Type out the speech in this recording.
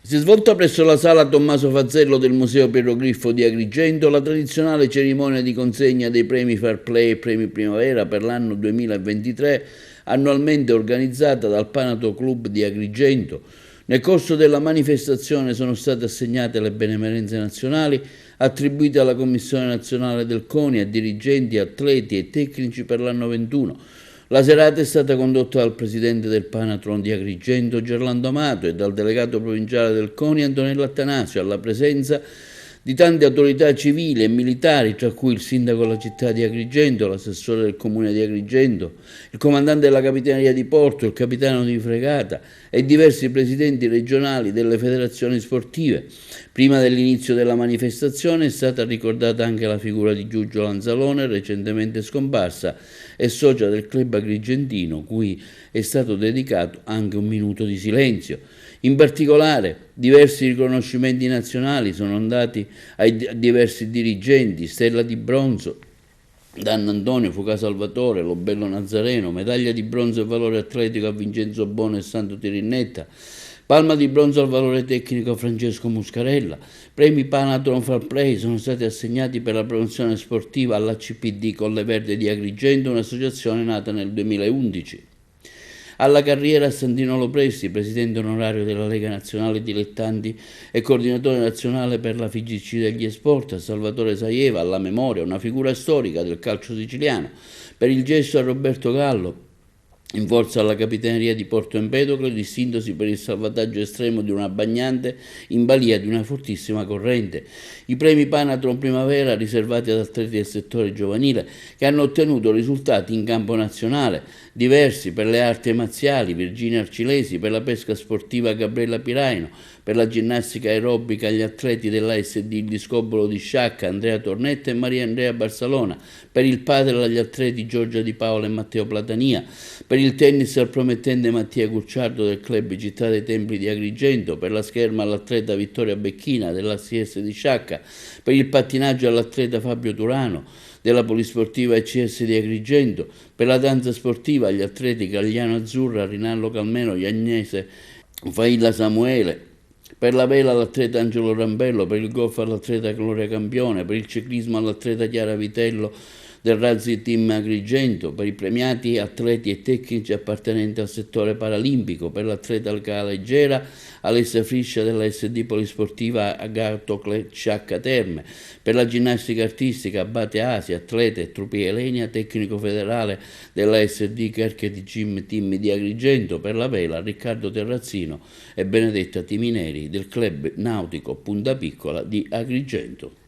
Si è svolta presso la sala Tommaso Fazzello del Museo Piero Griffo di Agrigento la tradizionale cerimonia di consegna dei premi Fair Play e premi Primavera per l'anno 2023, annualmente organizzata dal Panato Club di Agrigento. Nel corso della manifestazione sono state assegnate le benemerenze nazionali attribuite alla Commissione Nazionale del CONI a dirigenti, atleti e tecnici per l'anno 21. La serata è stata condotta dal presidente del Panathlon di Agrigento, Gerlando Amato, e dal delegato provinciale del CONI, Antonello Attanasio, alla presenza di tante autorità civili e militari, tra cui il sindaco della città di Agrigento, l'assessore del comune di Agrigento, il comandante della capitaneria di porto, il capitano di fregata e diversi presidenti regionali delle federazioni sportive. Prima dell'inizio della manifestazione è stata ricordata anche la figura di Giugio Lanzalone, recentemente scomparsa e socia del club agrigentino, cui è stato dedicato anche un minuto di silenzio. In particolare, diversi riconoscimenti nazionali sono andati ai diversi dirigenti: Stella di bronzo Dan Antonio Fuca Salvatore, Lobello Nazareno, medaglia di bronzo e valore atletico a Vincenzo Bono e Santo Tirinnetta, palma di bronzo al valore tecnico a Francesco Muscarella. Premi Panathlon Fair Play sono stati assegnati per la promozione sportiva all'ACPD Colle Verde di Agrigento, un'associazione nata nel 2011. Alla carriera Santino Lopresti, presidente onorario della Lega Nazionale Dilettanti e coordinatore nazionale per la FIGC degli Sport, a Salvatore Saieva, alla memoria, una figura storica del calcio siciliano. Per il gesto a Roberto Gallo, in forza alla capitaneria di Porto Empedocle, distintosi per il salvataggio estremo di una bagnante in balia di una fortissima corrente. I premi Panathlon Primavera riservati ad atleti del settore giovanile che hanno ottenuto risultati in campo nazionale diversi: per le arti marziali Virginia Arcilesi, per la pesca sportiva Gabriella Piraino, per la ginnastica aerobica gli atleti dell'ASD Il Discobolo di Sciacca Andrea Tornetta e Maria Andrea Barsalona, per il padel agli atleti Giorgia Di Paola e Matteo Platania, per il tennis al promettente Mattia Curciardo del club Città dei Templi di Agrigento, per la scherma all'atleta Vittoria Becchina dell'ACS di Sciacca, per il pattinaggio all'atleta Fabio Turano della Polisportiva ECS di Agrigento, per la danza sportiva agli atleti Gagliano Azzurra, Rinaldo Calmeno, Iagnese Failla Samuele, per la vela all'atleta Angelo Rambello, per il golf all'atleta Gloria Campione, per il ciclismo all'atleta Chiara Vitello del Razzi Team Agrigento, per i premiati atleti e tecnici appartenenti al settore paralimpico, per l'atleta Alcala Leggera Alessia Friscia della SD Polisportiva Agatocle Sciacca Terme, per la ginnastica artistica Abate Asia, atleta e Trupi Elenia, tecnico federale della SD Kerche di Gym Team di Agrigento, per la vela Riccardo Terrazzino e Benedetta Timineri del club nautico Punta Piccola di Agrigento.